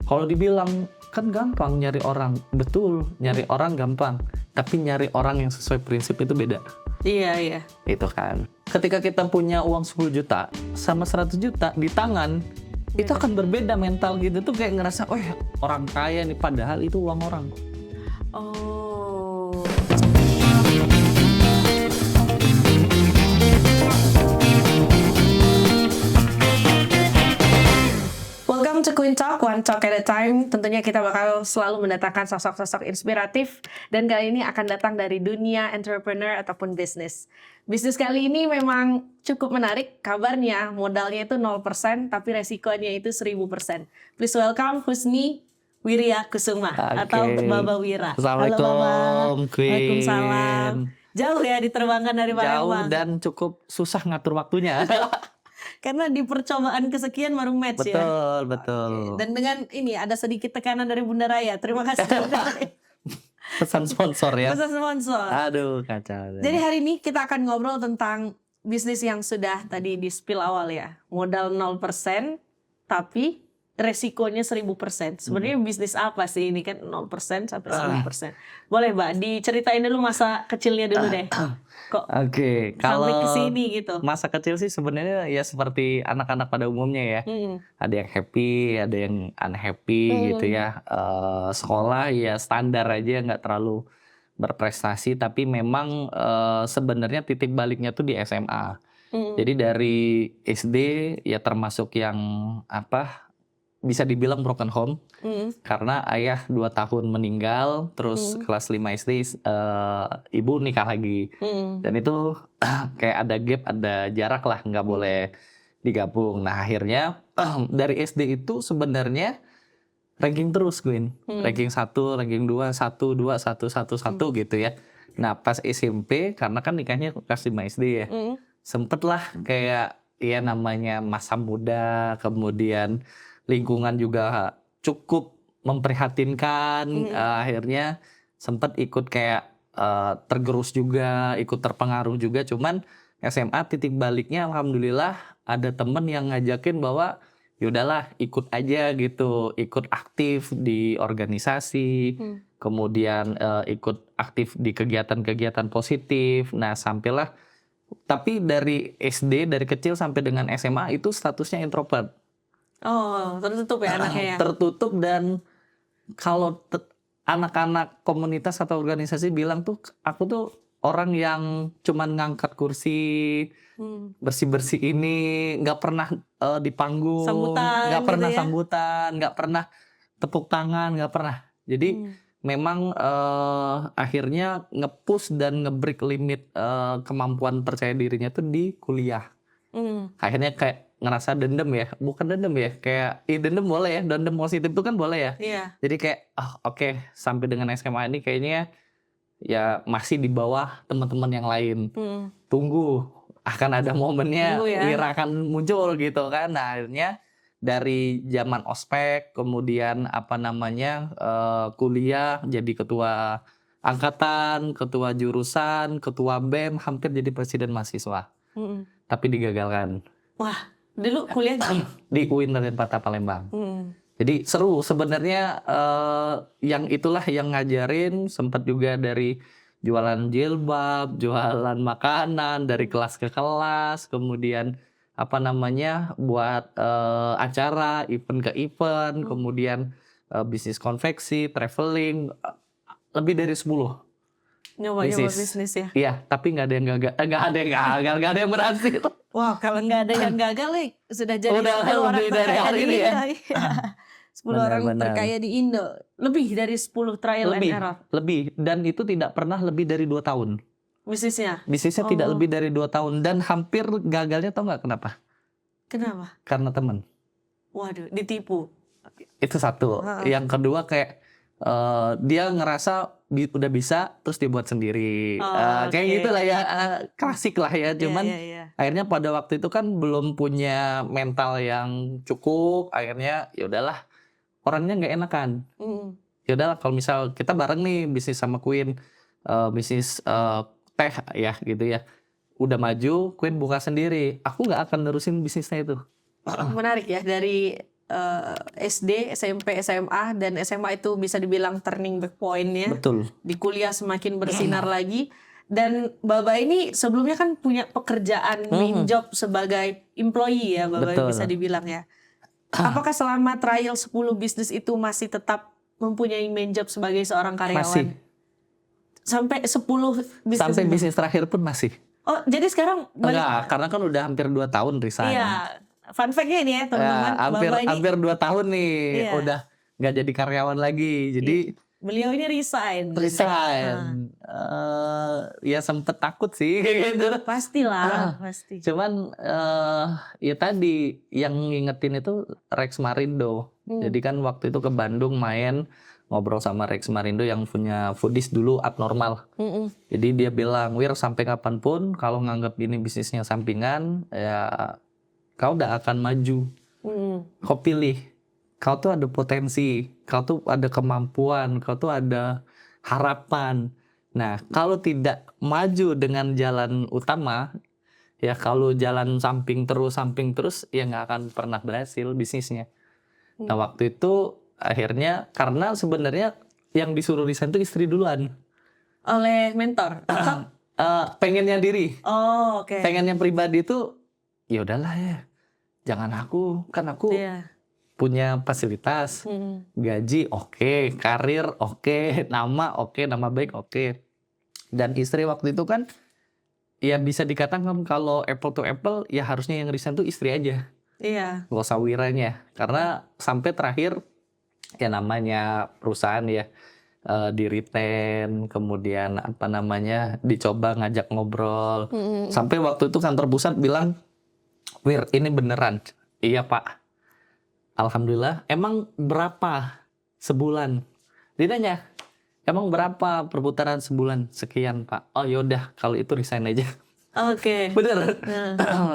Kalau dibilang kan gampang nyari orang, betul, nyari orang gampang. Tapi nyari orang yang sesuai prinsip itu beda. Iya. Itu kan. Ketika kita punya uang 10 juta sama 100 juta di tangan, itu akan berbeda mental gitu tuh, kayak ngerasa, oh orang kaya nih, padahal itu uang orang. Oh. Welcome to Queen Talk, one talk at a time. Tentunya kita bakal selalu mendatangkan sosok-sosok inspiratif, dan kali ini akan datang dari dunia entrepreneur ataupun bisnis. Bisnis kali ini memang cukup menarik. Kabarnya modalnya itu 0%, tapi resikonya itu 1000%. Please welcome Husni Wirya Kusuma atau Baba Wira. Assalamualaikum, Halo Baba. Queen. Waalaikumsalam. Jauh ya diterbangkan dari Palembang. Jauh dan cukup susah ngatur waktunya. Karena di percobaan kesekian baru match ya. Betul. Dan dengan ini ada sedikit tekanan dari Bunda Raya. Terima kasih Bunda Raya. Pesan sponsor ya. Pesan sponsor. Aduh, kacau. Jadi hari ini kita akan ngobrol tentang bisnis yang sudah tadi di spill awal ya. Modal 0%, tapi resikonya 1000%. Sebenarnya bisnis apa sih ini kan 0% sampai 1000%. Boleh Mbak, diceritain dulu masa kecilnya dulu deh. Kok Oke, sampai kalau ke sini gitu. masa kecil sih sebenarnya ya seperti anak-anak pada umumnya ya. Ada yang happy, ada yang unhappy gitu ya. Sekolah ya standar aja, nggak terlalu berprestasi, tapi memang sebenarnya titik baliknya tuh di SMA. Jadi dari SD ya termasuk yang bisa dibilang broken home, karena ayah 2 tahun meninggal, terus kelas 5 SD ibu nikah lagi, dan itu kayak ada gap, ada jarak lah, nggak boleh digabung. Nah akhirnya dari SD itu sebenarnya ranking terus Queen, ranking 1, ranking 2, 1, 2, 1, 1, 1 gitu ya. Nah pas SMP, karena kan nikahnya kelas 5 SD ya, sempet lah kayak ya namanya masa muda, kemudian lingkungan juga cukup memprihatinkan. Akhirnya sempat ikut kayak tergerus juga, ikut terpengaruh juga. Cuman SMA titik baliknya alhamdulillah ada temen yang ngajakin bahwa yaudahlah ikut aja gitu, ikut aktif di organisasi, kemudian ikut aktif di kegiatan-kegiatan positif. Nah sampailah, tapi dari SD, dari kecil sampai dengan SMA itu statusnya introvert. Oh, tertutup ya anaknya ya? Tertutup, dan kalau anak-anak komunitas atau organisasi bilang tuh aku tuh orang yang cuman ngangkat kursi, bersih-bersih ini, nggak pernah di panggung, nggak pernah gitu ya? sambutan, nggak pernah tepuk tangan, nggak pernah. Jadi memang akhirnya nge-push dan nge-break limit kemampuan percaya dirinya tuh di kuliah. Akhirnya kayak ngerasa dendam ya, bukan dendam ya, kayak dendam boleh ya, dendam positif itu kan boleh ya. Iya. Jadi kayak oke, sampai dengan SMA ini kayaknya ya masih di bawah teman-teman yang lain. Tunggu, akan ada momennya, Wira akan muncul gitu kan. Nah akhirnya dari zaman ospek, kemudian kuliah jadi ketua angkatan, ketua jurusan, ketua BEM, hampir jadi presiden mahasiswa. Tapi digagalkan. Wah, dulu kuliah di UIN Raden-Patah Palembang. Jadi seru sebenarnya, yang itulah yang ngajarin, sempat juga dari jualan jilbab, jualan makanan dari kelas ke kelas, kemudian buat acara, event ke event, kemudian bisnis konveksi, traveling, lebih dari 10 nyoba bisnis ya. Iya, tapi nggak ada yang gagal, nggak ada yang berhasil. Wah, kalau nggak ada yang gagal sudah jadi 10 orang lebih dari terkaya hari di ini ya. Indo. 10 orang terkaya di Indo. Lebih dari 10 trial and error. Lebih, dan itu tidak pernah lebih dari 2 tahun. Bisnisnya Tidak lebih dari 2 tahun, dan hampir gagalnya tau nggak kenapa? Kenapa? Karena teman. Waduh, ditipu. Itu satu. Yang kedua kayak dia ngerasa udah bisa, terus dibuat sendiri. Kayak gitulah ya, klasik lah ya. Cuman akhirnya pada waktu itu kan belum punya mental yang cukup. Akhirnya ya udahlah, orangnya nggak enakan. Ya udahlah, kalau misal kita bareng nih bisnis sama Queen, bisnis teh ya gitu ya, udah maju, Queen buka sendiri, aku nggak akan nerusin bisnisnya itu. Menarik ya, dari SD, SMP, SMA, dan SMA itu bisa dibilang turning back point-nya. Betul. Di kuliah semakin bersinar lagi. Dan Baba ini sebelumnya kan punya pekerjaan main job sebagai employee ya, Baba Betul. bisa dibilang ya. Apakah selama trial 10 bisnis itu masih tetap mempunyai main job sebagai seorang karyawan? Masih. Sampai 10 bisnis? Sampai itu? bisnis terakhir pun masih. Oh, jadi sekarang Enggak, karena kan udah hampir 2 tahun resign. Iya. Fun fact-nya ini ya, teman-teman. Baba ini hampir 2 tahun nih, Iya. udah nggak jadi karyawan lagi. Jadi beliau ini resign. Ya sempet takut sih kayak gitu. Pastilah, pasti. Cuman ya tadi yang ngingetin itu Rex Marindo. Jadi kan waktu itu ke Bandung main ngobrol sama Rex Marindo yang punya foodies dulu Abnormal. Jadi dia bilang, "Wir, sampai kapanpun kalau nganggap ini bisnisnya sampingan, ya kau udah akan maju. Kau pilih. Kau tuh ada potensi, kau tuh ada kemampuan, kau tuh ada harapan. Nah, kalau tidak maju dengan jalan utama, ya kalau jalan samping terus, ya nggak akan pernah berhasil bisnisnya." Nah, waktu itu akhirnya karena sebenarnya yang disuruh resign itu istri duluan. Oleh mentor? Pengennya diri. Oh, oke. Pengennya pribadi itu, ya udahlah ya, jangan aku, kan aku punya fasilitas, gaji oke, karir oke, nama oke, nama baik oke. Dan istri waktu itu kan, ya bisa dikatakan kalau apple to apple, ya harusnya yang resign tuh istri aja. Iya. Gak usah wiranya, karena sampai terakhir ya namanya perusahaan ya di retain, kemudian apa namanya dicoba ngajak ngobrol, sampai waktu itu kantor pusat bilang, "Wir, ini beneran?" "Iya Pak." "Alhamdulillah." "Emang berapa sebulan?" Ditanya, "Emang berapa perputaran sebulan?" "Sekian Pak." "Oh yaudah kalau itu resign aja." Oke. Bener.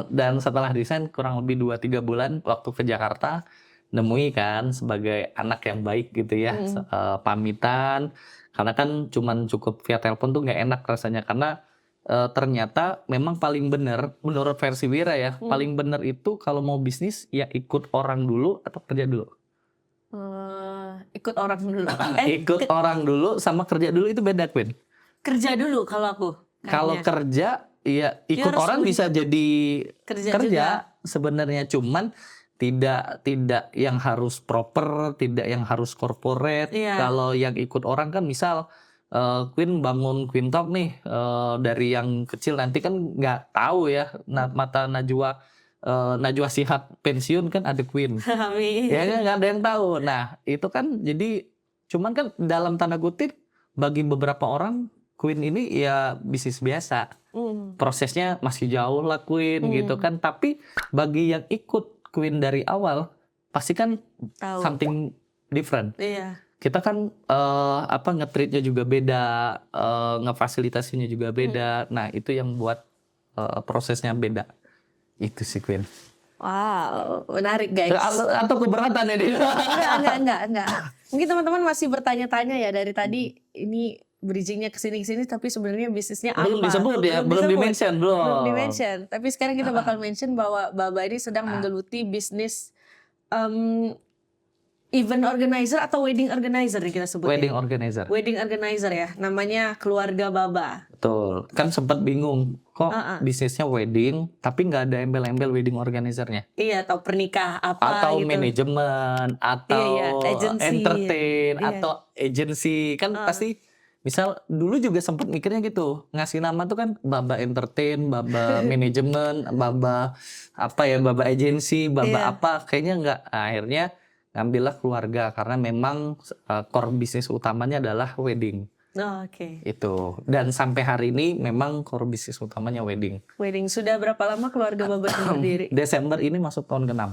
Dan setelah resign kurang lebih 2-3 bulan waktu ke Jakarta, nemui kan sebagai anak yang baik gitu ya, pamitan. Karena kan cuman cukup via telepon tuh nggak enak rasanya, karena ternyata memang paling bener menurut versi Wira ya, paling bener itu kalau mau bisnis ya ikut orang dulu atau kerja dulu. Ikut orang dulu. Ikut orang dulu sama kerja dulu itu beda, Queen. Kerja dulu kalau aku. Kalau kerja, ya ikut harus orang bisa jadi kerja sebenarnya, cuman tidak yang harus proper, tidak yang harus corporate. Kalau yang ikut orang kan misal Queen bangun Queen Talk nih dari yang kecil, nanti kan nggak tahu ya mata Najwa Shihab pensiun kan ada Queen. Amin. Ya nggak ada yang tahu. Nah itu kan jadi cuman kan dalam tanda kutip bagi beberapa orang Queen ini ya bisnis biasa. Prosesnya masih jauh lah Queen gitu kan. Tapi bagi yang ikut Queen dari awal pasti kan something different. Iya. Kita kan nge-treatnya juga beda, ngefasilitasinya juga beda. Nah itu yang buat prosesnya beda. Itu sih Queen. Wow, menarik guys. Atau keberatan ya dia? Enggak. Mungkin teman-teman masih bertanya-tanya ya dari tadi ini bridgingnya kesini tapi sebenarnya bisnisnya apa? Belum disebut ya, belum di-mention. Belum di-mention. Tapi sekarang kita bakal mention bahwa Baba ini sedang menggeluti bisnis event organizer atau wedding organizer yang kita sebut. Wedding organizer ya, namanya Keluarga Baba. Betul, kan sempat bingung kok bisnisnya wedding tapi nggak ada embel-embel wedding organizernya. Iya, atau pernikah apa atau gitu. Manajemen atau entertain atau agency kan pasti. Misal dulu juga sempat mikirnya gitu, ngasih nama tuh kan Baba Entertain, Baba Manajemen, Baba Baba Agency, Baba apa, kayaknya enggak. Akhirnya ngambillah Keluarga karena memang core bisnis utamanya adalah wedding. Oh, oke. Itu. Dan sampai hari ini memang core bisnis utamanya wedding. Wedding. Sudah berapa lama Keluarga Baba berdiri? Desember ini masuk tahun ke-6.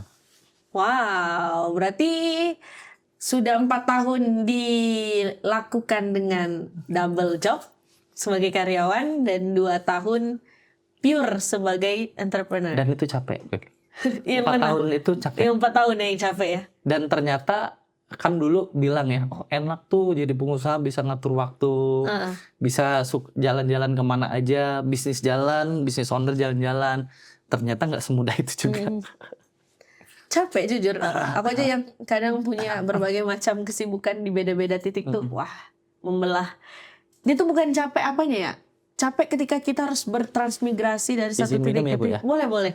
Wow, berarti sudah 4 tahun dilakukan dengan double job sebagai karyawan dan 2 tahun pure sebagai entrepreneur. Dan itu capek. 4 tahun itu capek. 4 tahun yang capek ya. Dan ternyata kan dulu bilang ya, oh enak tuh jadi pengusaha bisa ngatur waktu, bisa jalan-jalan kemana aja, bisnis owner jalan-jalan. Ternyata nggak semudah itu juga. capek jujur. Aku aja yang kadang punya berbagai macam kesibukan di beda-beda titik tuh, wah membelah. Dia tuh bukan capek apanya ya? Capek ketika kita harus bertransmigrasi dari satu Izin titik minum ke ya Bu ya. titik. Boleh.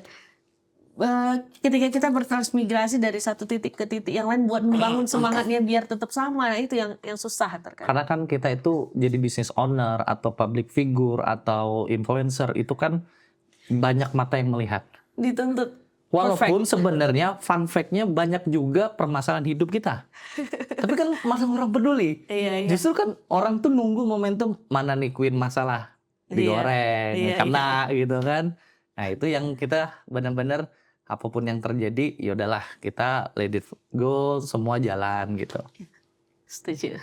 Ketika kita bertransmigrasi dari satu titik ke titik yang lain buat membangun semangatnya biar tetap sama, nah, itu yang susah terkadang. Karena kan kita itu jadi business owner atau public figure atau influencer itu kan banyak mata yang melihat. Dituntut. Walaupun sebenarnya fun fact-nya banyak juga permasalahan hidup kita. Tapi kan malah orang peduli. Iya. Justru kan orang tuh nunggu momentum mana nih Queen masalah digoreng, kena gitu kan. Nah itu yang kita benar-benar apapun yang terjadi, ya udahlah kita let it go, semua jalan gitu. Setuju.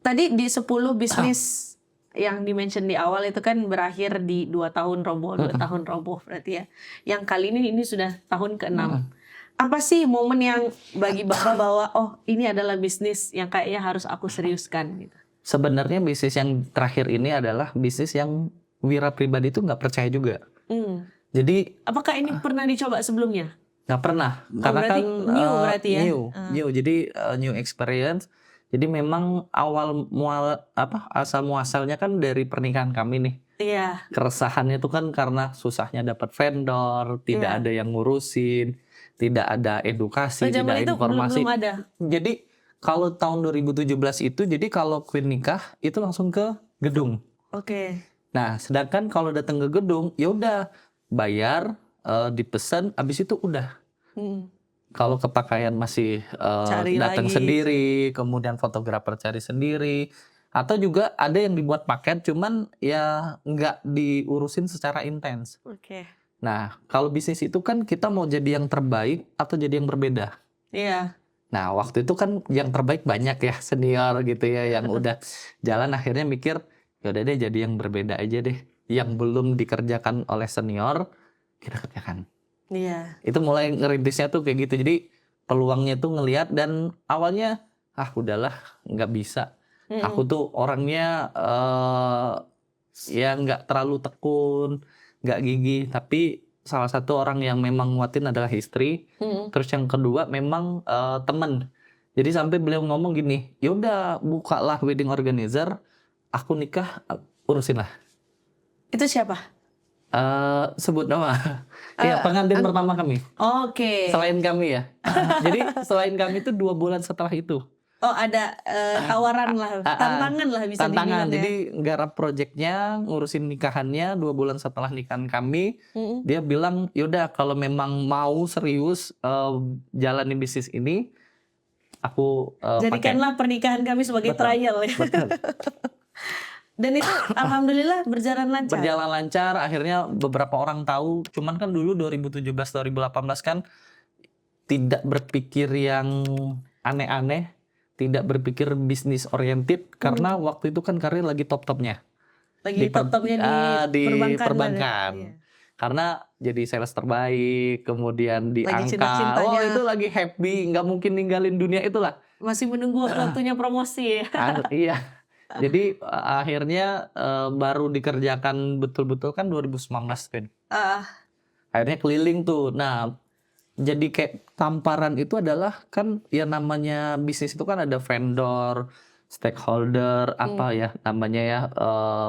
Tadi di 10 bisnis yang di-mention di awal itu kan berakhir di 2 tahun roboh, 2 tahun roboh berarti ya. Yang kali ini sudah tahun ke-6. Apa sih momen yang bagi Bapak bahwa oh ini adalah bisnis yang kayaknya harus aku seriuskan gitu? Sebenarnya bisnis yang terakhir ini adalah bisnis yang Wira pribadi itu nggak percaya juga. Jadi apakah ini pernah dicoba sebelumnya? Nggak pernah, karena kan new berarti ya? New. Jadi new experience. Jadi memang asal muasalnya kan dari pernikahan kami nih. Iya. Keresahannya itu kan karena susahnya dapat vendor, tidak ada yang ngurusin, tidak ada edukasi, tidak ada informasi. Belum ada. Jadi kalau tahun 2017 itu, jadi kalau Queen nikah itu langsung ke gedung. Oke. Nah, sedangkan kalau datang ke gedung, ya udah bayar, dipesan, abis itu udah. Kalau kepakaian masih datang sendiri, kemudian fotografer cari sendiri, atau juga ada yang dibuat paket, cuman ya nggak diurusin secara intens. Oke. Nah, kalau bisnis itu kan kita mau jadi yang terbaik atau jadi yang berbeda. Iya. Nah, waktu itu kan yang terbaik banyak ya, senior gitu ya, yang udah jalan akhirnya mikir, yaudah deh jadi yang berbeda aja deh. Yang belum dikerjakan oleh senior, kita kerjakan. Iya. Itu mulai ngerintisnya tuh kayak gitu. Jadi peluangnya tuh ngelihat dan awalnya, udahlah nggak bisa. Aku tuh orangnya ya nggak terlalu tekun, nggak gigih. Tapi salah satu orang yang memang nguatin adalah istri. Terus yang kedua memang teman. Jadi sampai beliau ngomong gini, yaudah bukalah wedding organizer, aku nikah urusin lah. Itu siapa? Sebut nama. Ya, pengantin pertama kami. Oke. Selain kami ya. Jadi selain kami itu 2 bulan setelah itu. Oh ada tawaran lah, tantangan lah bisa dibilang ya. Jadi garap proyeknya, ngurusin nikahannya 2 bulan setelah nikahan kami. Dia bilang, yaudah kalau memang mau serius jalanin bisnis ini, aku jadikanlah pernikahan kami sebagai trial ya. Betul. Dan itu alhamdulillah berjalan lancar. Berjalan lancar, akhirnya beberapa orang tahu. Cuman kan dulu 2017-2018 kan tidak berpikir yang aneh-aneh, tidak berpikir bisnis oriented, karena waktu itu kan karir lagi top-topnya. Lagi top-topnya di perbankan. Ya. Karena jadi sales terbaik, kemudian diangkat. Itu lagi happy, nggak mungkin ninggalin dunia itulah. Masih menunggu waktunya promosi ya. Iya. Jadi akhirnya baru dikerjakan betul-betul kan 2019 kan. Akhirnya keliling tuh. Nah, jadi kayak tamparan itu adalah kan ya namanya bisnis itu kan ada vendor, stakeholder, apa ya namanya ya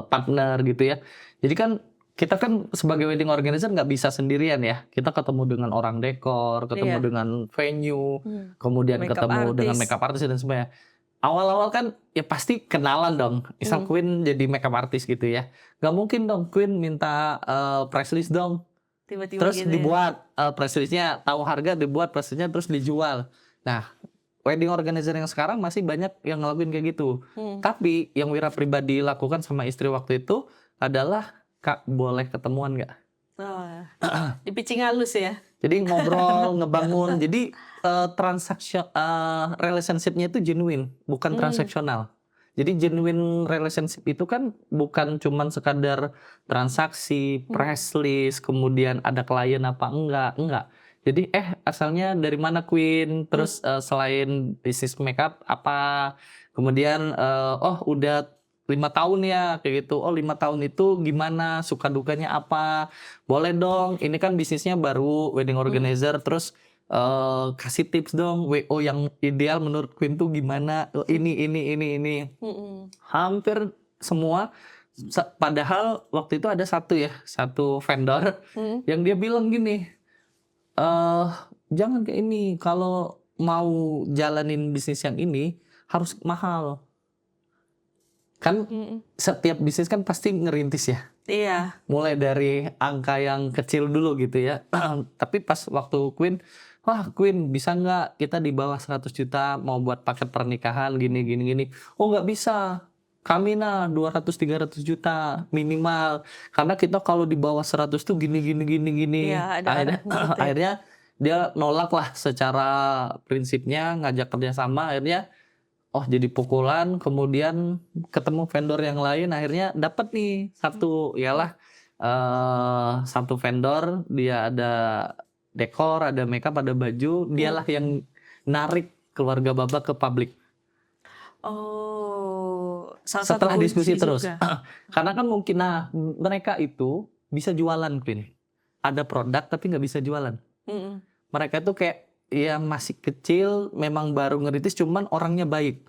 partner gitu ya. Jadi kan kita kan sebagai wedding organizer nggak bisa sendirian ya. Kita ketemu dengan orang dekor, ketemu dengan venue, kemudian ketemu dengan makeup artist dan sebagainya. Awal-awal kan ya pasti kenalan dong. Misal Queen jadi makeup artist gitu ya. Gak mungkin dong Queen minta press list dong. Tiba-tiba terus gitu dibuat press listnya, tahu harga, dibuat press listnya terus dijual. Nah, wedding organizer yang sekarang masih banyak yang ngelakuin kayak gitu. Tapi yang Wira pribadi lakukan sama istri waktu itu adalah, Kak boleh ketemuan gak? Dipicing halus ya. Jadi ngobrol, ngebangun. Jadi relationship-nya itu genuine, bukan transaksional. Jadi genuine relationship itu kan bukan cuman sekadar transaksi, press list, kemudian ada klien apa enggak. Jadi asalnya dari mana Queen, terus selain bisnis makeup apa, kemudian udah 5 tahun ya kayak gitu. 5 tahun itu gimana, suka dukanya apa? Boleh dong. Ini kan bisnisnya baru wedding organizer, terus kasih tips dong WO yang ideal menurut Queen tuh gimana? Ini. Hampir semua. Padahal waktu itu ada satu vendor yang dia bilang gini, jangan kayak ini. Kalau mau jalanin bisnis yang ini harus mahal. Kan setiap bisnis kan pasti ngerintis ya. Iya. Mulai dari angka yang kecil dulu gitu ya. Tapi pas waktu Queen, wah Queen bisa nggak kita di bawah 100 juta mau buat paket pernikahan gini. Oh nggak bisa. Kami 200-300 juta minimal. Karena kita kalau di bawah 100 tuh gini. Iya, ada gitu ya. Akhirnya dia nolak lah secara prinsipnya, ngajak kerjasama, akhirnya jadi pukulan, kemudian ketemu vendor yang lain, akhirnya dapat nih satu satu vendor, dia ada dekor, ada makeup, ada baju, dialah yang narik keluarga Baba ke publik. Oh, Setelah diskusi terus. juga. Karena kan mungkin mereka itu bisa jualan, Queen. Ada produk tapi nggak bisa jualan. Mereka tuh kayak ya masih kecil, memang baru ngerintis, cuman orangnya baik.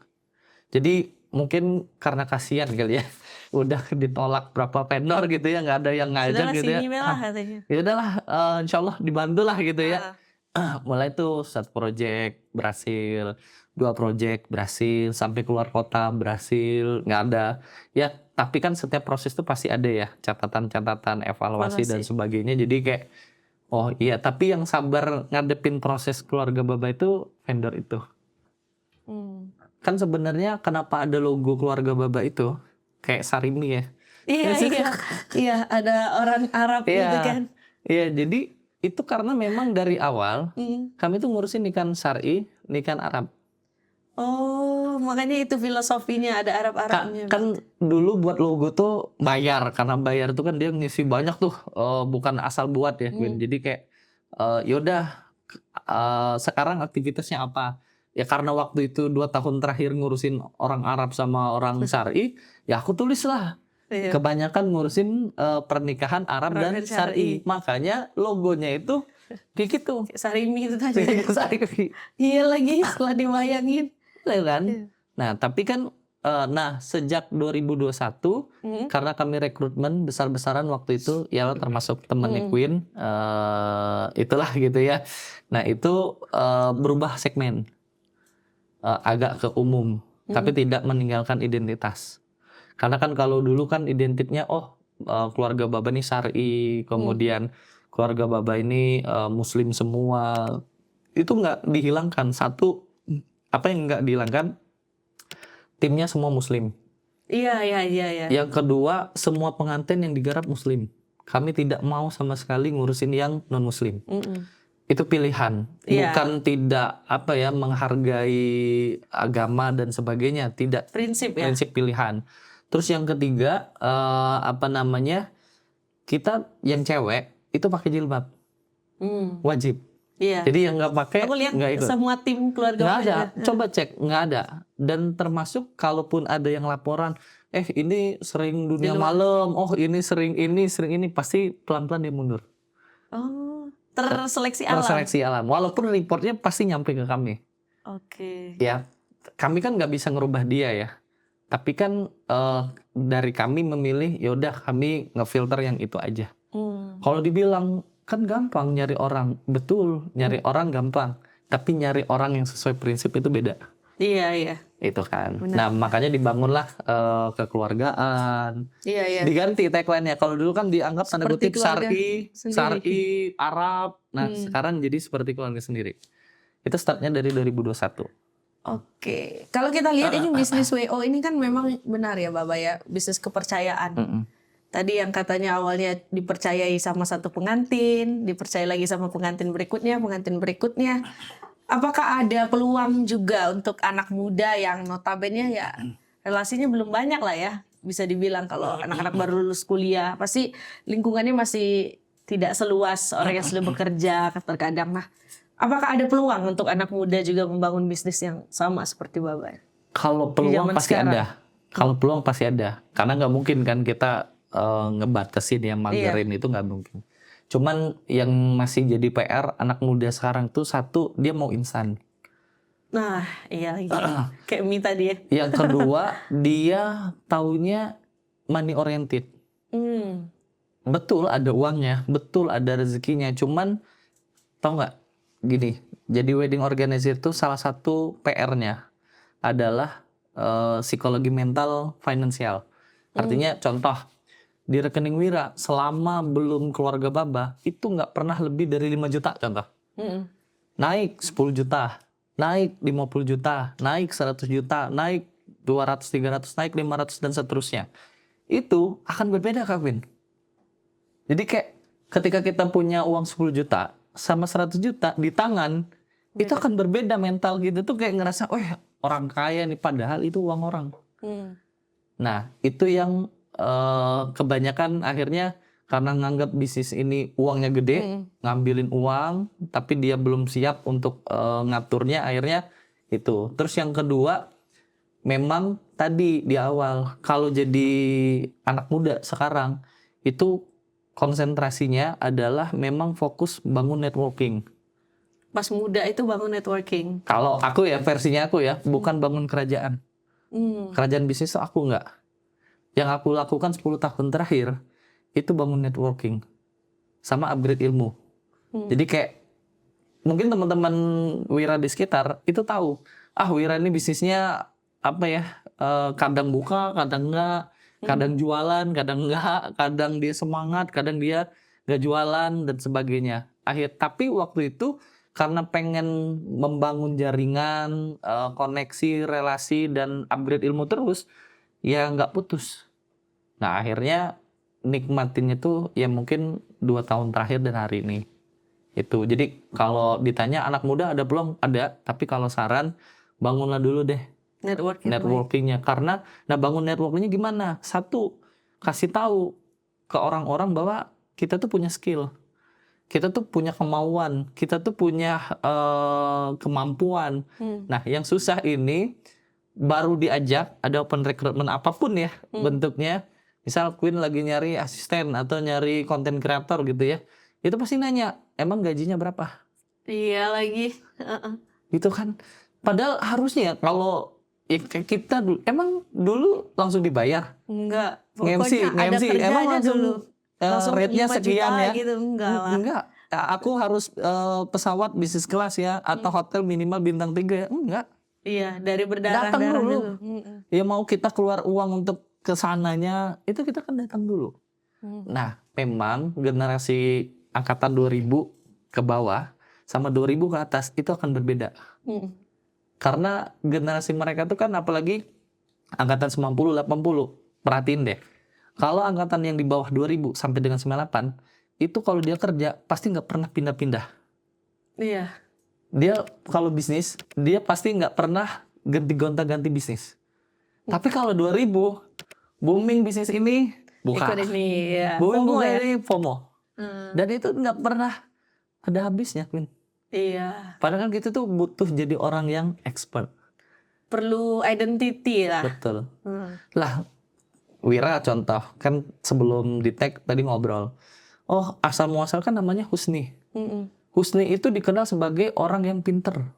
Jadi mungkin karena kasihan kali ya, udah ditolak berapa vendor gitu ya, nggak ada yang ngajak gitu ya. Ya udahlah, insyaallah dibantu lah gitu ya. Mulai tuh 1 project berhasil, 2 project berhasil, sampai keluar kota berhasil, nggak ada. Ya tapi kan setiap proses tuh pasti ada ya catatan-catatan, evaluasi dan sebagainya. Jadi kayak oh iya, tapi yang sabar ngadepin proses keluarga Baba itu vendor itu. Kan sebenarnya kenapa ada logo keluarga Baba itu kayak Sarimi ya? Iya, ada orang Arab gitu kan? Iya, jadi itu karena memang dari awal kami tuh ngurusin nikahan syar'i, nikahan Arab. Oh, makanya itu filosofinya ada Arab-Arabnya. Kan dulu buat logo tuh bayar, karena bayar tuh kan dia ngisi banyak tuh, bukan asal buat ya, Queen. Jadi kayak yaudah sekarang aktivitasnya apa? Ya karena waktu itu 2 tahun terakhir ngurusin orang Arab sama orang syar'i, ya aku tulis lah. Kebanyakan ngurusin pernikahan Arab dan syar'i. Makanya logonya itu kayak gitu. Sarimi itu tadi. Sarimi. Iya lagi setelah dibayangin. Kan? Nah, tapi kan sejak 2021 karena kami rekrutmen besar-besaran waktu itu ya termasuk temannya Queen, itulah gitu ya. Nah, itu berubah segmen. Agak ke umum, tapi tidak meninggalkan identitas. Karena kan kalau dulu kan identiknya keluarga Baba ini syar'i, kemudian keluarga Baba ini muslim semua. Itu nggak dihilangkan. Satu, apa yang nggak dihilangkan? Timnya semua muslim. Iya. Yang kedua, semua pengantin yang digarap muslim. Kami tidak mau sama sekali ngurusin yang non muslim. Itu pilihan, bukan tidak menghargai agama dan sebagainya, tidak. Prinsip pilihan. Terus yang ketiga, kita yang cewek itu pakai jilbab, wajib. Iya. Jadi yang nggak pakai nggak ikut. Semua tim keluarga nggak ada. Coba cek, nggak ada. Dan termasuk kalaupun ada yang laporan, ini sering dunia malam, ini sering ini, pasti pelan-pelan dia mundur. Oh, terseleksi alam. Terseleksi alam. Walaupun reportnya pasti nyampe ke kami. Oke. Ya, kami kan nggak bisa ngerubah dia ya. Tapi kan dari kami memilih, yaudah kami ngefilter yang itu aja. Kalau dibilang kan gampang nyari orang, betul, nyari orang gampang, tapi nyari orang yang sesuai prinsip itu beda. Iya. Itu kan. Benar. Nah makanya dibangunlah kekeluargaan. Iya. Diganti tagline-nya. Kalau dulu kan dianggap tanda kutip syar'i, Arab. Nah sekarang jadi seperti keluarga sendiri. Itu startnya dari 2021. Oke. Kalau kita lihat ini bisnis WO ini kan memang benar ya Baba ya, bisnis kepercayaan. Tadi yang katanya awalnya dipercayai sama satu pengantin, dipercaya lagi sama pengantin berikutnya. Apakah ada peluang juga untuk anak muda yang notabene ya relasinya belum banyak lah ya, bisa dibilang kalau anak-anak baru lulus kuliah pasti lingkungannya masih tidak seluas orang yang sudah bekerja terkadang. Nah, apakah ada peluang untuk anak muda juga membangun bisnis yang sama seperti Baba? Kalau peluang pasti ada. Kalau peluang pasti ada. Karena nggak mungkin kan kita ngebatasin yang magerin itu nggak mungkin. Cuman yang masih jadi PR anak muda sekarang tuh, satu, dia mau instan. Nah, iya lagi. Kayak Mie tadi ya. Yang kedua, dia taunya money oriented. Betul ada uangnya, betul ada rezekinya. Cuman tau nggak, gini, jadi wedding organizer itu salah satu PR-nya adalah psikologi mental finansial. Artinya contoh, di rekening Wira selama belum keluarga Baba itu nggak pernah lebih dari 5 juta contoh. Naik 10 juta, naik 50 juta, naik 100 juta, naik 200, 300, naik 500 dan seterusnya. Itu akan berbeda, Kak Win. Jadi kayak ketika kita punya uang 10 juta sama 100 juta di tangan, itu akan berbeda mental gitu tuh, kayak ngerasa, oh orang kaya nih, padahal itu uang orang. Nah, itu yang kebanyakan akhirnya karena nganggap bisnis ini uangnya gede, ngambilin uang, tapi dia belum siap untuk ngaturnya, akhirnya itu. Terus yang kedua, memang tadi di awal, kalau jadi anak muda sekarang, itu konsentrasinya adalah memang fokus bangun networking. Pas muda itu bangun networking. Kalau aku ya, versinya aku ya, bukan bangun kerajaan. Kerajaan bisnis aku enggak. Yang aku lakukan 10 tahun terakhir, itu bangun networking. Sama upgrade ilmu. Jadi kayak, mungkin teman-teman Wira di sekitar, itu tahu. Wira ini bisnisnya apa ya, kadang buka, kadang enggak. Kadang jualan, kadang enggak. Kadang dia semangat, kadang dia enggak jualan, dan sebagainya. Tapi waktu itu, karena pengen membangun jaringan, koneksi, relasi, dan upgrade ilmu terus, ya nggak putus. Nah akhirnya nikmatinnya tuh ya mungkin 2 tahun terakhir dan hari ini. Itu. Jadi kalau ditanya anak muda ada belum? Ada. Tapi kalau saran, bangunlah dulu deh networkingnya. Karena bangun networkingnya gimana? Satu, kasih tahu ke orang-orang bahwa kita tuh punya skill. Kita tuh punya kemauan, kita tuh punya kemampuan. Nah, yang susah ini baru diajak, ada open recruitment apapun ya bentuknya. Misal Queen lagi nyari asisten atau nyari content creator gitu ya. Itu pasti nanya, emang gajinya berapa? Iya lagi. Gitu kan. Padahal harusnya kalau kita dulu, emang dulu langsung dibayar? Enggak. Nge-MC emang langsung dulu. rate-nya sekian ya? Gitu, enggak. Aku harus pesawat bisnis kelas ya, atau hotel minimal bintang 3 ya? Enggak. Iya, dari berdarah datang dulu. Ya mau kita keluar uang untuk kesananya, itu kita kan datang dulu. Nah, memang generasi angkatan 2000 ke bawah sama 2000 ke atas itu akan berbeda. Karena generasi mereka tuh kan, apalagi angkatan 90, 80, perhatiin deh. Kalau angkatan yang di bawah 2000 sampai dengan 98, itu kalau dia kerja pasti nggak pernah pindah-pindah. Iya. Dia kalau bisnis, dia pasti nggak pernah ganti bisnis. Tapi kalau 2000, booming bisnis ini, buka. Ikut ini, ya. Booming FOMO ya? ini FOMO. Dan itu nggak pernah ada habisnya, Queen. Iya. Padahal kan kita tuh butuh jadi orang yang expert. Perlu identity lah. Betul. Lah, Wira contoh, kan sebelum di tag tadi ngobrol. Oh, asal muasal kan namanya Husni. Husni itu dikenal sebagai orang yang pinter.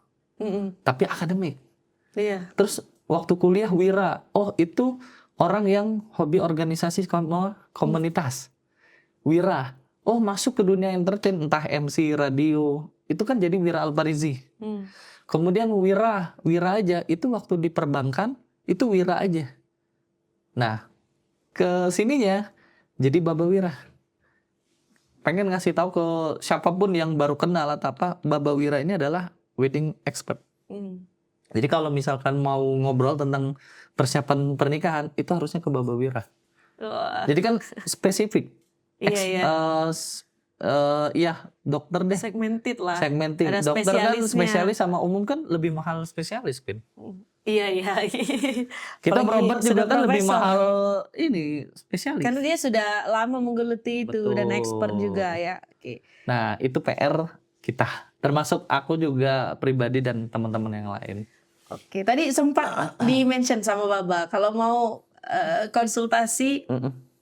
Tapi akademik. Iya. Terus waktu kuliah Wira, oh itu orang yang hobi organisasi komunitas. Wira, oh masuk ke dunia entertain, entah MC, radio, itu kan jadi Wira Alparizi. Kemudian Wira aja, itu waktu di perbankan, itu Wira aja. Nah, ke sininya jadi Baba Wira. Pengen ngasih tahu ke siapapun yang baru kenal atau apa, Baba Wira ini adalah wedding expert. Jadi kalau misalkan mau ngobrol tentang persiapan pernikahan, itu harusnya ke Baba Wira. Jadi kan spesifik. Iya, dokter deh. Segmented lah. Segmented. Ada dokter kan spesialis sama umum kan lebih mahal spesialis, Pin. Iya. Kita berobat juga kan lebih mahal ini spesialis. Karena dia sudah lama menggeluti itu. Betul. Dan expert juga ya. Nah, itu PR kita. Termasuk aku juga pribadi dan teman-teman yang lain. Oke, tadi sempat di-mention sama Baba kalau mau konsultasi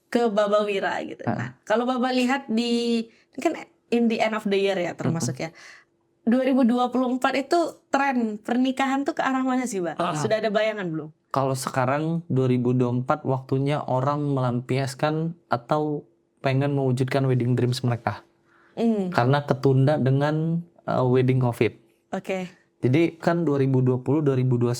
ke Baba Wira gitu. Nah, kalau Baba lihat di Ini kan in the end of the year ya termasuk ya. 2024 itu tren pernikahan tuh ke arah mana sih, Mbak? Sudah ada bayangan belum? Kalau sekarang 2024 waktunya orang melampiaskan atau pengen mewujudkan wedding dreams mereka. Karena ketunda dengan wedding COVID. Oke. Jadi kan 2020 2021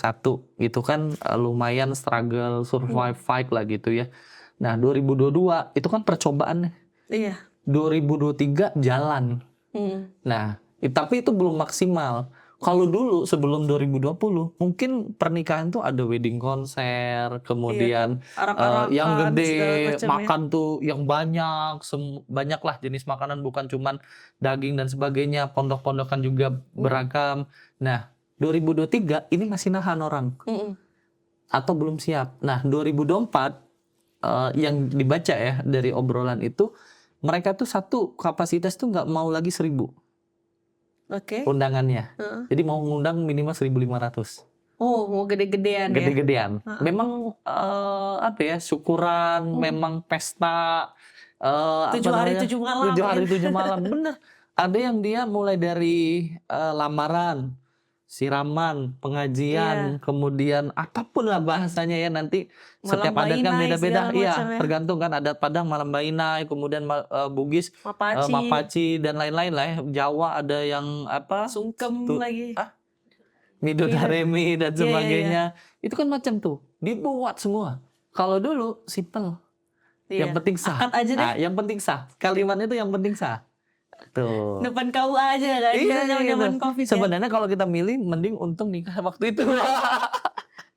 itu kan lumayan struggle, survive, fight lah gitu ya. Nah, 2022 itu kan percobaan. Iya. 2023 jalan. Nah, tapi itu belum maksimal. Kalau dulu sebelum 2020 mungkin pernikahan tuh ada wedding konser, kemudian Arak-arakan, yang segala gede, macam ya. makan tuh yang banyak, banyak lah jenis makanan, bukan cuman daging dan sebagainya, pondok-pondokan juga beragam. Nah, 2023 ini masih nahan orang atau belum siap. Nah, 2024 yang dibaca ya dari obrolan itu, mereka tuh satu kapasitas tuh nggak mau lagi 1.000 Oke. undangannya. Jadi mau ngundang minimal 1.500. Oh, mau gede-gedean ya. Gede-gedean. Memang apa ya, syukuran, memang pesta 7 hari 7 malam. 7 hari 7 malam. Bener. Ada yang dia mulai dari lamaran, siraman, pengajian, kemudian apapun lah bahasanya ya, nanti Malam setiap adat kan bainai, beda-beda. segala Iya, macam ya. tergantung kan adat Padang malam bainai, kemudian Bugis Mapaci, Mapaci dan lain-lain lah ya. Jawa ada yang apa? sungkem lagi. Midodareni dan Iya, sebagainya. Itu kan macam tuh, dibuat semua. Kalau dulu simple. Iya. Yang penting sah. Akad aja deh. Nah, yang penting sah. Kalimatnya itu yang penting sah. Tuh. Depan KUA aja kan. Iya, Zaman gitu. Covid ya. Sebenarnya kalau kita milih mending untung nikah waktu itu.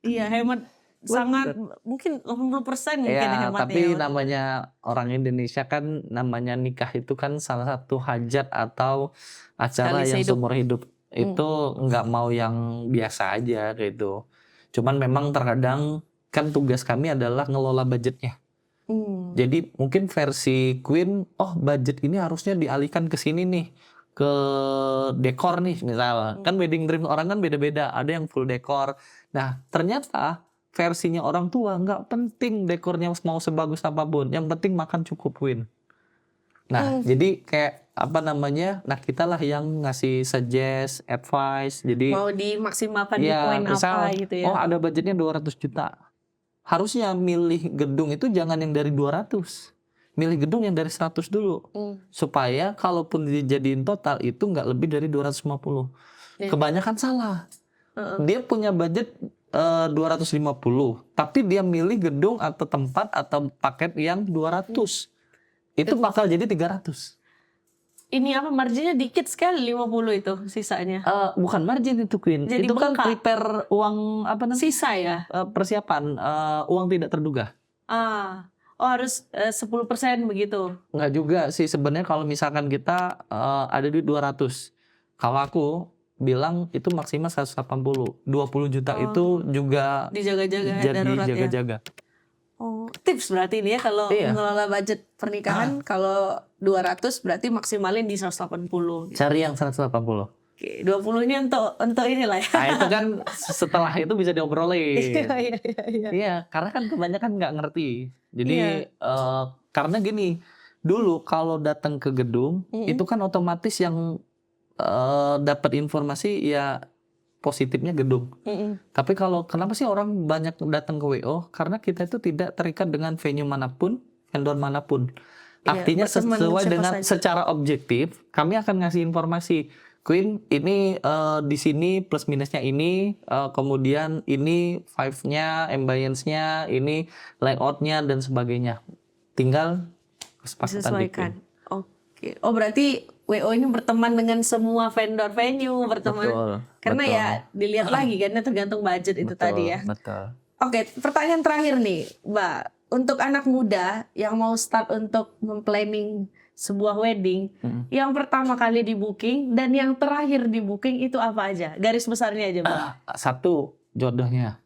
Iya, hemat sangat mungkin 80% mungkin Ya, hematnya. tapi namanya orang Indonesia kan, namanya nikah itu kan salah satu hajat atau acara Sekali yang sehidup. seumur hidup. Itu nggak mau yang biasa aja gitu. Cuman memang terkadang kan tugas kami adalah ngelola budgetnya. Jadi mungkin versi Queen, oh budget ini harusnya dialihkan ke sini nih, ke dekor nih misalnya. Kan wedding dream orang kan beda-beda, ada yang full dekor. Nah ternyata versinya orang tua nggak penting dekornya mau sebagus apapun, yang penting makan cukup, Queen. Nah jadi kayak apa namanya, nah kita lah yang ngasih suggest, advice. Jadi Mau dimaksimalkan di ya poin misal, apa gitu ya. oh ada budgetnya 200 juta. Harusnya milih gedung itu jangan yang dari 200. Milih gedung yang dari 100 dulu. Supaya kalaupun dijadiin total itu nggak lebih dari 250. Kebanyakan salah. Dia punya budget 250. Tapi dia milih gedung atau tempat atau paket yang 200. Itu bakal jadi 300. Ini apa marginnya dikit sekali 50 itu sisanya. Bukan margin itu, Queen. Jadi Itu kan bengkak. prepare uang apa namanya? Sisa ya. Persiapan uang tidak terduga. Oh harus 10% begitu. Nggak juga sih sebenarnya, kalau misalkan kita ada duit 200. Kalau aku bilang itu maksimal 180. 20 juta itu juga Dijaga-jaga jadi darurat ya. jaga-jaga. Oh, tips berarti ini ya kalau mengelola budget pernikahan, kalau 200 berarti maksimalin di 180. Cari yang 180. Oke, 20 ini untuk inilah ya. Nah itu kan setelah itu bisa diobrolin. Iya. Iya, karena kan kebanyakan nggak ngerti. Jadi karena gini, dulu kalau datang ke gedung itu kan otomatis yang dapat informasi ya positifnya gedung. Tapi kenapa sih orang banyak datang ke WO? Karena kita itu tidak terikat dengan venue manapun, vendor manapun. Artinya sesuai dengan secara objektif, kami akan ngasih informasi. Queen, ini di sini plus minusnya ini, kemudian ini vibe-nya, ambience-nya, ini layout-nya dan sebagainya. Tinggal kesepakatan disesuaikan. Oke. Oh berarti WO ini berteman dengan semua vendor venue, berteman. Karena ya dilihat lagi kan, tergantung budget itu tadi ya. Betul. Oke, pertanyaan terakhir nih, Mbak. Untuk anak muda yang mau start untuk memplanning sebuah wedding, yang pertama kali di booking dan yang terakhir di booking itu apa aja? Garis besarnya aja, Mbak. Satu, jodohnya.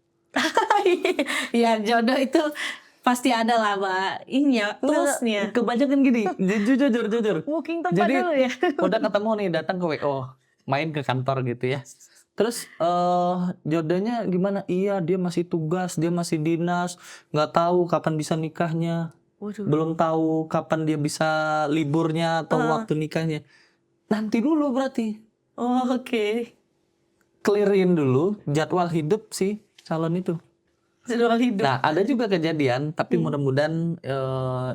Ya, jodoh itu pasti ada lah, Mbak. Ini ya, toolsnya. Kebanyakan gini, jujur. Booking tempat Jadi, dulu ya. udah ketemu nih, datang ke WO, main ke kantor gitu ya. Terus jodohnya gimana? Iya, dia masih tugas, dia masih dinas, nggak tahu kapan bisa nikahnya. Waduh. belum tahu kapan dia bisa liburnya atau waktu nikahnya. Nanti dulu berarti. Oh, oke. Clearin dulu jadwal hidup si calon itu. Jadwal hidup. Nah, ada juga kejadian, tapi mudah-mudahan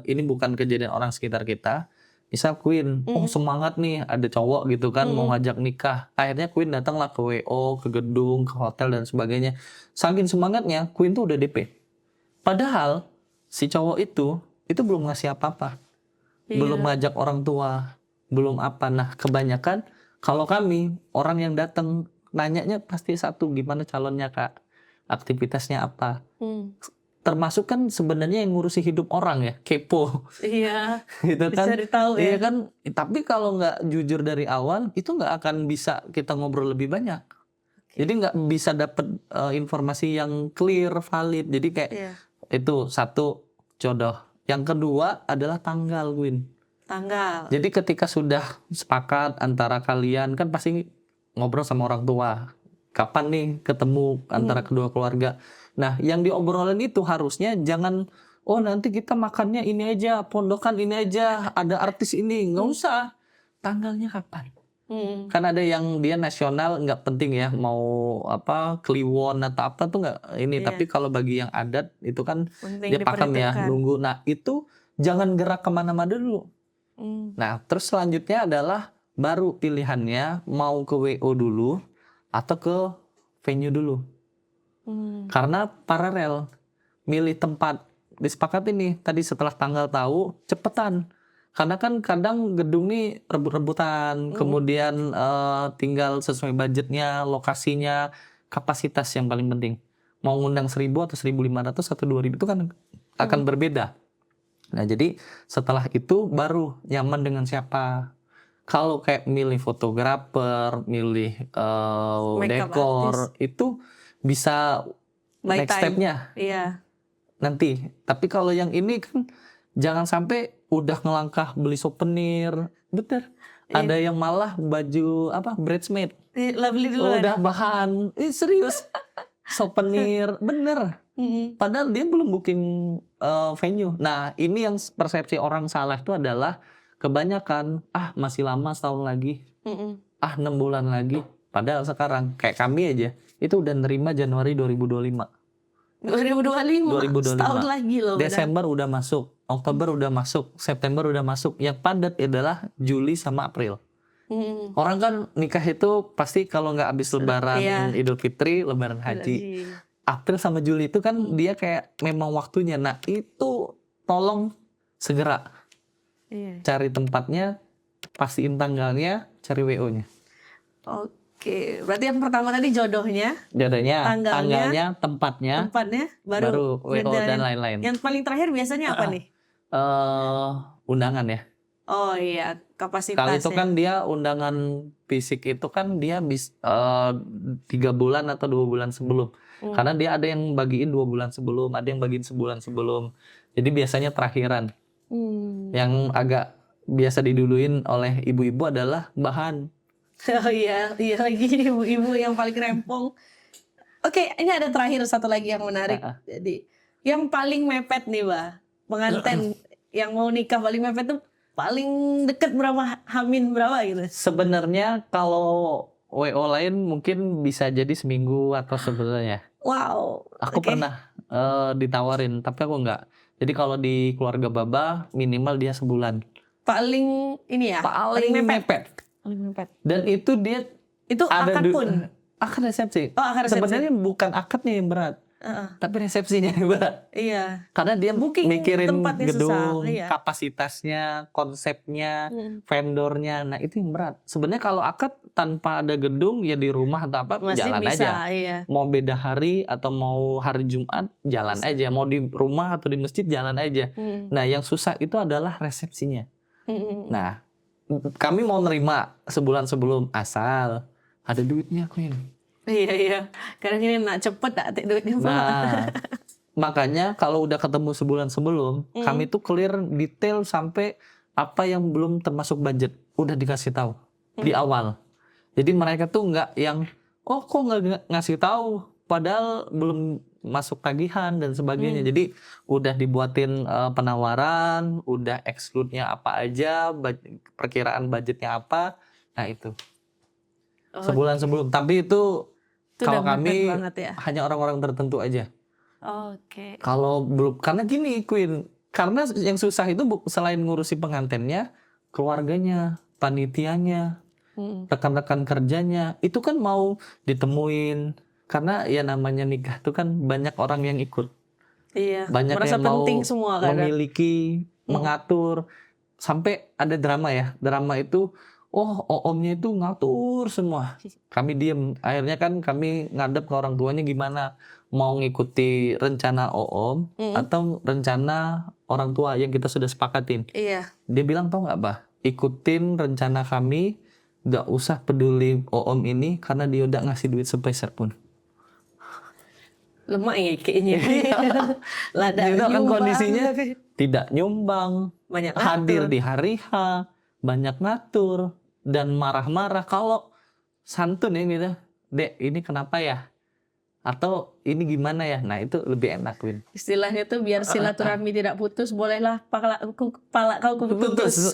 ini bukan kejadian orang sekitar kita. Misal Queen, oh semangat nih, ada cowok gitu kan mau ngajak nikah. Akhirnya Queen datanglah ke WO, ke gedung, ke hotel dan sebagainya. Saking semangatnya, Queen tuh udah DP. Padahal si cowok itu belum ngasih apa-apa. Belum ngajak orang tua, belum apa. Nah, kebanyakan kalau kami, orang yang datang nanyanya pasti satu, gimana calonnya Kak? Aktivitasnya apa? Termasuk kan sebenarnya yang ngurusi hidup orang ya, kepo. Iya. Gitu kan. Cari tahu ya. Iya kan, tapi kalau nggak jujur dari awal, itu nggak akan bisa kita ngobrol lebih banyak. Jadi nggak bisa dapet informasi yang clear, valid. Jadi kayak itu satu jodoh. Yang kedua adalah tanggal, Win. Tanggal. Jadi ketika sudah sepakat antara kalian, kan pasti ngobrol sama orang tua. Kapan nih ketemu antara kedua keluarga. Nah, yang diobrolin itu harusnya jangan, oh nanti kita makannya ini aja, pondokan ini aja, ada artis ini. Nggak usah. Tanggalnya kapan? Kan ada yang dia nasional nggak penting ya, mau apa Kliwon atau apa tuh nggak ini. Tapi kalau bagi yang adat itu kan Penting dia pakem ya, nunggu. Nah itu jangan gerak kemana-mana dulu. Nah terus selanjutnya adalah baru pilihannya mau ke WO dulu atau ke venue dulu. Karena paralel milih tempat disepakati nih tadi setelah tanggal tahu cepetan. Karena kan kadang gedung nih rebut-rebutan, kemudian tinggal sesuai budgetnya, lokasinya, kapasitas yang paling penting. Mau ngundang 1.000 atau 1.500 atau 2.000 itu kan akan berbeda. Nah jadi setelah itu baru nyaman dengan siapa. Kalau kayak milih fotografer, milih dekor, itu bisa next step-nya nanti. Tapi kalau yang ini kan jangan sampai udah ngelangkah beli souvenir, bener. Ada yang malah baju apa bridesmaid, beli dulu udah bahan, serius, souvenir, bener. Padahal dia belum booking venue. Nah ini yang persepsi orang salah itu adalah kebanyakan masih lama setahun lagi, 6 bulan lagi. Padahal sekarang kayak kami aja itu udah nerima Januari 2025. 2025. Setahun lagi loh. Desember udah masuk, Oktober udah masuk, September udah masuk. Yang padat adalah Juli sama April. Orang kan nikah itu pasti kalau nggak habis Lebaran Idul Fitri, Lebaran Haji. April sama Juli itu kan dia kayak memang waktunya. Nah itu tolong segera cari tempatnya, pastiin tanggalnya, cari WO-nya. Oke, berarti yang pertama tadi jodohnya, tanggalnya, tempatnya, baru WO dan lain-lain. Yang paling terakhir biasanya apa nih? Undangan ya. Oh iya, kapasitas. Kalau itu kan dia undangan fisik itu kan dia 3 bulan atau 2 bulan sebelum. Karena dia ada yang bagiin 2 bulan sebelum, ada yang bagiin sebulan sebelum. Jadi biasanya terakhiran. Yang agak biasa diduluin oleh ibu-ibu adalah bahan. Oh iya lagi ibu-ibu yang paling rempong. Oke, ini ada terakhir satu lagi yang menarik. Jadi yang paling mepet nih, Mbak, pengantin yang mau nikah paling mepet tuh paling deket berapa, hamin berapa gitu? Sebenarnya kalau WO lain mungkin bisa jadi seminggu atau sebenarnya. Wow. Aku pernah ditawarin, tapi aku enggak. Jadi kalau di keluarga Baba minimal dia sebulan. Paling ini ya? Paling mepet. Dan itu dia akad pun. Akad resepsi. Oh, akad resepsi. Sebenarnya bukan akadnya yang berat. Tapi resepsinya yang berat. Iya. Karena dia mikirin gedung, susah, kapasitasnya, konsepnya, vendornya. Nah, itu yang berat. Sebenarnya kalau akad tanpa ada gedung ya di rumah atau apa masih jalan bisa, aja. Iya. Mau beda hari atau mau hari Jumat jalan aja. Mau di rumah atau di masjid jalan aja. Nah, yang susah itu adalah resepsinya. Nah, kami mau nerima sebulan sebelum asal ada duitnya, Queen. Iya. Karena ini nak cepet duitnya. Nah, makanya kalau udah ketemu sebulan sebelum, kami tuh clear detail sampai apa yang belum termasuk budget udah dikasih tahu di awal. Jadi mereka tuh nggak yang kok nggak ngasih tahu, padahal belum masuk tagihan dan sebagainya. Jadi udah dibuatin penawaran, udah exclude-nya apa aja, perkiraan budgetnya apa. Nah itu sebulan sebelum. Tapi itu kalau udah kami mepet banget ya. hanya orang-orang tertentu aja. Oke. Kalau belum, karena gini Queen, karena yang susah itu selain ngurusi pengantennya, keluarganya, panitianya, rekan-rekan kerjanya, itu kan mau ditemuin. Karena ya namanya nikah itu kan banyak orang yang ikut. Iya. Banyak Merasa yang mau penting semua kadang. memiliki, mengatur. Sampai ada drama ya. Drama itu, omnya itu ngatur semua. Kami diem. Akhirnya kan kami ngadep ke orang tuanya gimana. Mau ngikuti rencana om atau rencana orang tua yang kita sudah sepakatin. Iya. Dia bilang tau gak bah, ikutin rencana kami, gak usah peduli om ini karena dia udah ngasih duit sepeser pun. Lemah ya kayaknya. Lada Itu kan nyumbang. kondisinya tidak nyumbang, Banyak hadir ngatur. di hari H, banyak ngatur dan marah-marah. Kalau santun ya gitu, Dek ini kenapa ya? Atau ini gimana ya? Nah itu lebih enak Win. Istilahnya tuh biar silaturahmi tidak putus, bolehlah kepala kau putus.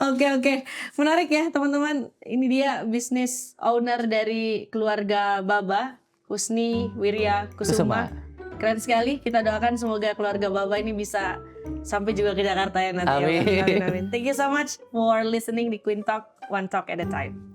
Oke. Menarik ya teman-teman. Ini dia bisnis owner dari keluarga Baba, Husni Wirya Kusuma. Keren sekali. Kita doakan semoga keluarga Baba ini bisa sampai juga ke Jakarta ya nanti. Amin. Amin. Thank you so much for listening di Queen Talk, One Talk at a Time.